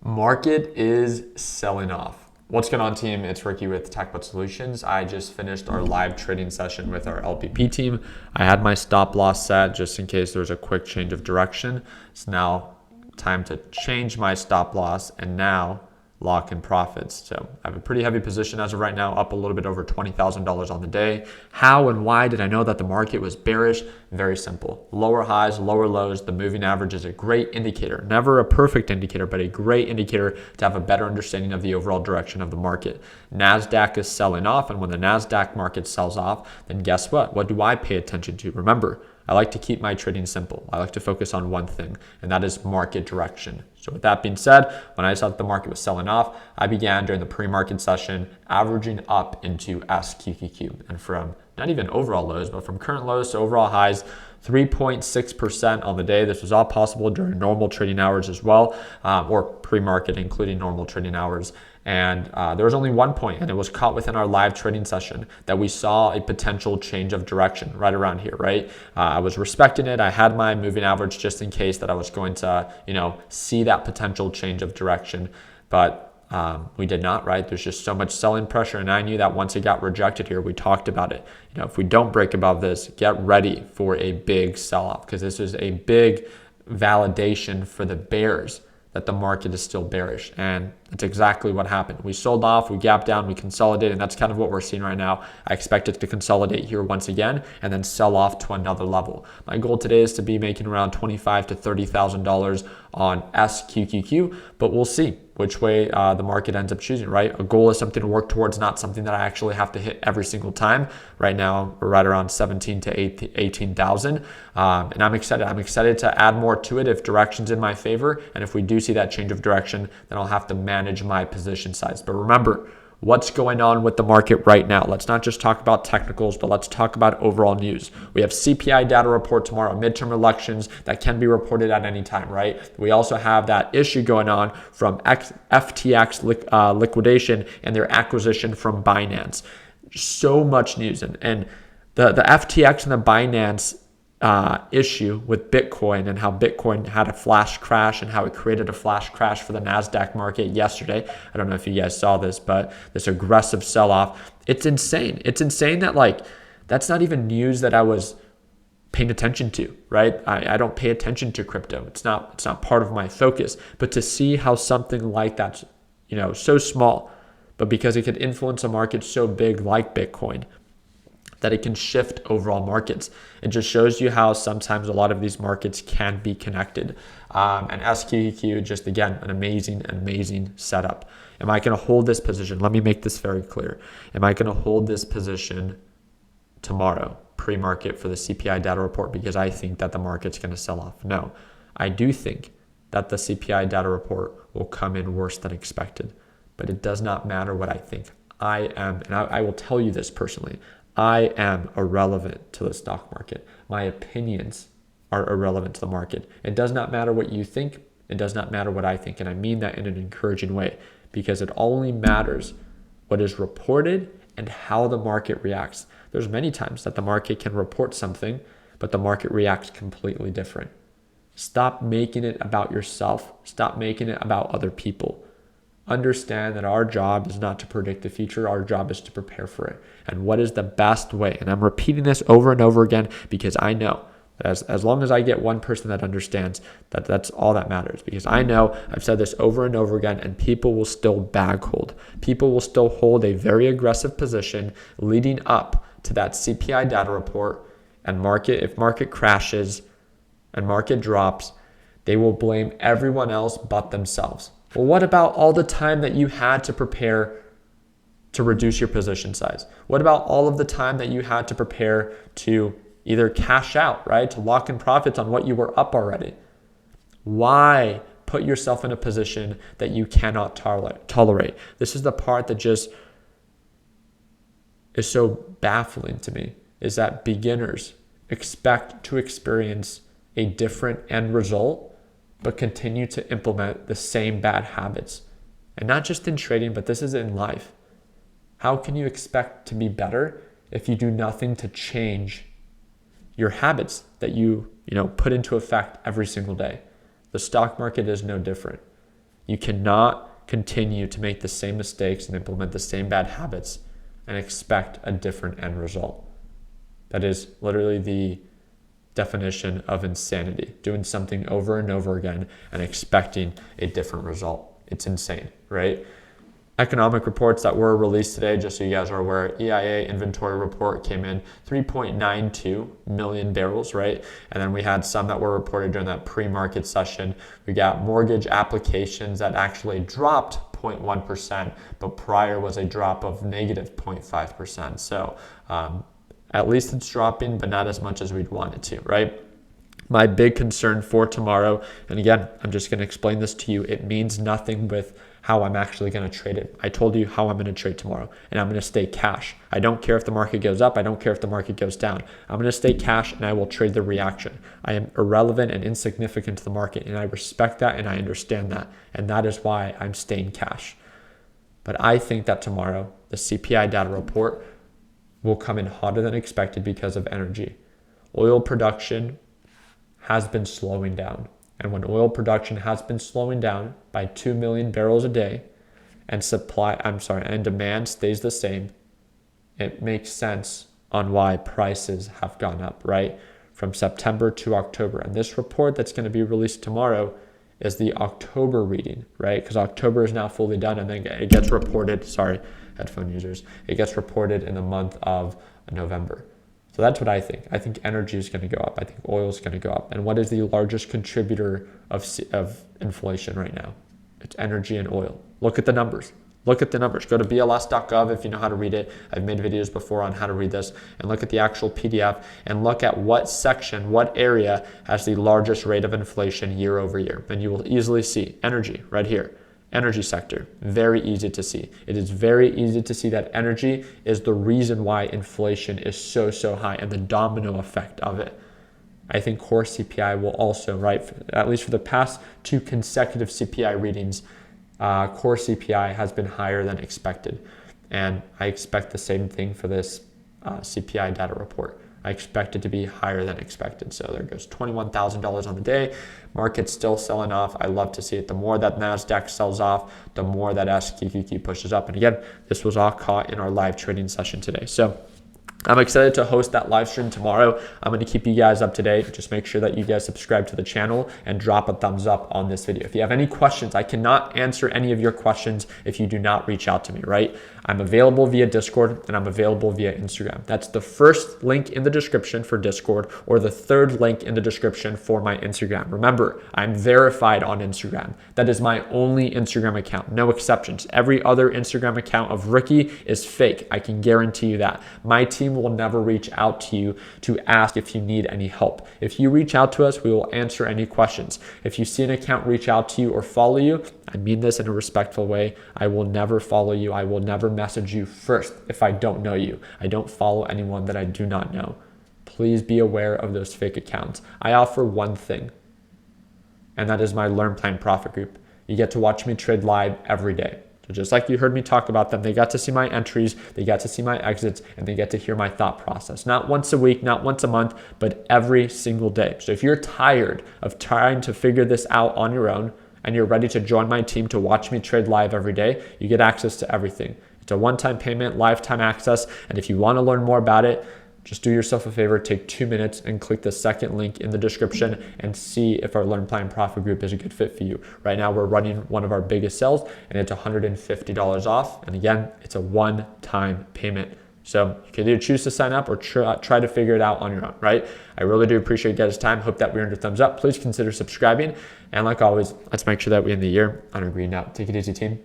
Market is selling off. What's going on, team? It's Ricky with TechBot Solutions. I just finished our live trading session with our LPP team. I had my stop loss set just in case there's a quick change of direction. It's now time to change my stop loss and now lock in profits. So I have a pretty heavy position as of right now, up a little bit over $20,000 on the day. How and why did I know that the market was bearish? Very simple. Lower highs, lower lows. The moving average is a great indicator. Never a perfect indicator, but a great indicator to have a better understanding of the overall direction of the market. NASDAQ is selling off, and when the NASDAQ market sells off, then guess what? What do I pay attention to? Remember, I like to keep my trading simple. I like to focus on one thing, and that is market direction. So with that being said, when I saw that the market was selling off, I began during the pre-market session averaging up into SQQQ. And from not even overall lows, but from current lows to overall highs, 3.6% on the day. This was all possible during normal trading hours as well, or pre-market, including normal trading hours. And there was only one point, and it was caught within our live trading session, that we saw a potential change of direction right around here, right? I was respecting it. I had my moving average just in case that I was going to, see that potential change of direction. But we did not, right? There's just so much selling pressure. And I knew that once it got rejected here, we talked about it. If we don't break above this, get ready for a big sell-off, because this is a big validation for the bears that the market is still bearish. And that's exactly what happened. We sold off, we gapped down, we consolidated, and that's kind of what we're seeing right now. I expect it to consolidate here once again and then sell off to another level. My goal today is to be making around $25,000 to $30,000 on SQQQ, but we'll see which way the market ends up choosing, right? A goal is something to work towards, not something that I actually have to hit every single time. Right now, we're right around 17 to 18,000, and I'm excited. I'm excited to add more to it if direction's in my favor, and if we do see that change of direction, then I'll have to manage my position size. But remember, what's going on with the market right now? Let's not just talk about technicals, but let's talk about overall news. We have CPI data report tomorrow, midterm elections that can be reported at any time, right? We also have that issue going on from FTX liquidation and their acquisition from Binance. So much news. And the FTX and the Binance issue with Bitcoin and how Bitcoin had a flash crash and how it created a flash crash for the NASDAQ market yesterday. I don't know if you guys saw this, but this aggressive sell-off, it's insane. It's insane that that's not even news that I was paying attention to, right? I don't pay attention to crypto. It's not part of my focus. But to see how something like that's, so small, but because it could influence a market so big like Bitcoin, that it can shift overall markets. It just shows you how sometimes a lot of these markets can be connected. And SQQQ, just again, an amazing setup. Am I going to hold this position? Let me make this very clear. Am I going to hold this position tomorrow, pre-market, for the CPI data report because I think that the market's going to sell off? No, I do think that the CPI data report will come in worse than expected, but it does not matter what I think. I will tell you this personally, I am irrelevant to the stock market. My opinions are irrelevant to the market. It does not matter what you think. It does not matter what I think. And I mean that in an encouraging way, because it only matters what is reported and how the market reacts. There's many times that the market can report something, but the market reacts completely different. Stop making it about yourself. Stop making it about other people. Understand that our job is not to predict the future. Our job is to prepare for it. And what is the best way? And I'm repeating this over and over again because I know that as long as I get one person that understands that, that's all that matters. Because I know I've said this over and over again, and people will still bag hold. People will still hold a very aggressive position leading up to that CPI data report. And if market crashes and market drops, they will blame everyone else but themselves. Well, what about all the time that you had to prepare to reduce your position size? What about all of the time that you had to prepare to either cash out, right? To lock in profits on what you were up already? Why put yourself in a position that you cannot tolerate? This is the part that just is so baffling to me, is that beginners expect to experience a different end result but continue to implement the same bad habits. And not just in trading, but this is in life. How can you expect to be better if you do nothing to change your habits that you put into effect every single day? The stock market is no different. You cannot continue to make the same mistakes and implement the same bad habits and expect a different end result. That is literally the definition of insanity, doing something over and over again and expecting a different result. It's insane, right? Economic reports that were released today, just so you guys are aware, EIA inventory report came in 3.92 million barrels, right? And then we had some that were reported during that pre-market session. We got mortgage applications that actually dropped 0.1%, but prior was a drop of negative 0.5%. So at least it's dropping, but not as much as we'd want it to, right? My big concern for tomorrow, and again, I'm just going to explain this to you. It means nothing with how I'm actually going to trade it. I told you how I'm going to trade tomorrow, and I'm going to stay cash. I don't care if the market goes up. I don't care if the market goes down. I'm going to stay cash, and I will trade the reaction. I am irrelevant and insignificant to the market, and I respect that, and I understand that, and that is why I'm staying cash. But I think that tomorrow, the CPI data report will come in hotter than expected because of energy. Oil production has been slowing down. And when oil production has been slowing down by 2 million barrels a day and demand stays the same, it makes sense on why prices have gone up, right? From September to October. And this report that's going to be released tomorrow is the October reading, right? Because October is now fully done, and then it gets reported, headphone users, it gets reported in the month of November. So that's what I think. I think energy is going to go up. I think oil is going to go up. And what is the largest contributor of inflation right now? It's energy and oil. Look at the numbers. Look at the numbers. Go to bls.gov if you know how to read it. I've made videos before on how to read this. And look at the actual PDF and look at what section, what area has the largest rate of inflation year over year. And you will easily see energy right here. Energy sector, very easy to see. It is very easy to see that energy is the reason why inflation is so high and the domino effect of it. I think core CPI will also, right, at least for the past 2 consecutive CPI readings, core CPI has been higher than expected. And I expect the same thing for this CPI data report. I expect it to be higher than expected. So there goes $21,000 on the day. Market's still selling off. I love to see it. The more that NASDAQ sells off, the more that SQQQ pushes up. And again, this was all caught in our live trading session today. So I'm excited to host that live stream tomorrow. I'm going to keep you guys up to date. Just make sure that you guys subscribe to the channel and drop a thumbs up on this video. If you have any questions, I cannot answer any of your questions if you do not reach out to me, right? I'm available via Discord and I'm available via Instagram. That's the first link in the description for Discord or the third link in the description for my Instagram. Remember, I'm verified on Instagram. That is my only Instagram account, no exceptions. Every other Instagram account of Ricky is fake. I can guarantee you that. My team will never reach out to you to ask if you need any help. If you reach out to us, we will answer any questions. If you see an account reach out to you or follow you, I mean this in a respectful way, I will never follow you. I will never message you first if I don't know you. I don't follow anyone that I do not know. Please be aware of those fake accounts. I offer one thing, and that is my Learn Plan Profit group. You get to watch me trade live every day. So just like you heard me talk about them, they got to see my entries, they got to see my exits, and they get to hear my thought process. Not once a week, not once a month, but every single day. So if you're tired of trying to figure this out on your own and you're ready to join my team to watch me trade live every day, you get access to everything. It's a one-time payment, lifetime access, and if you want to learn more about it, just do yourself a favor, take 2 minutes and click the second link in the description and see if our Learn Plan Profit group is a good fit for you. Right now, we're running one of our biggest sales and it's $150 off. And again, it's a one-time payment. So you can either choose to sign up or try to figure it out on your own, right? I really do appreciate you guys' time. Hope that we earned a thumbs up. Please consider subscribing. And like always, let's make sure that we end the year on a green note. Take it easy, team.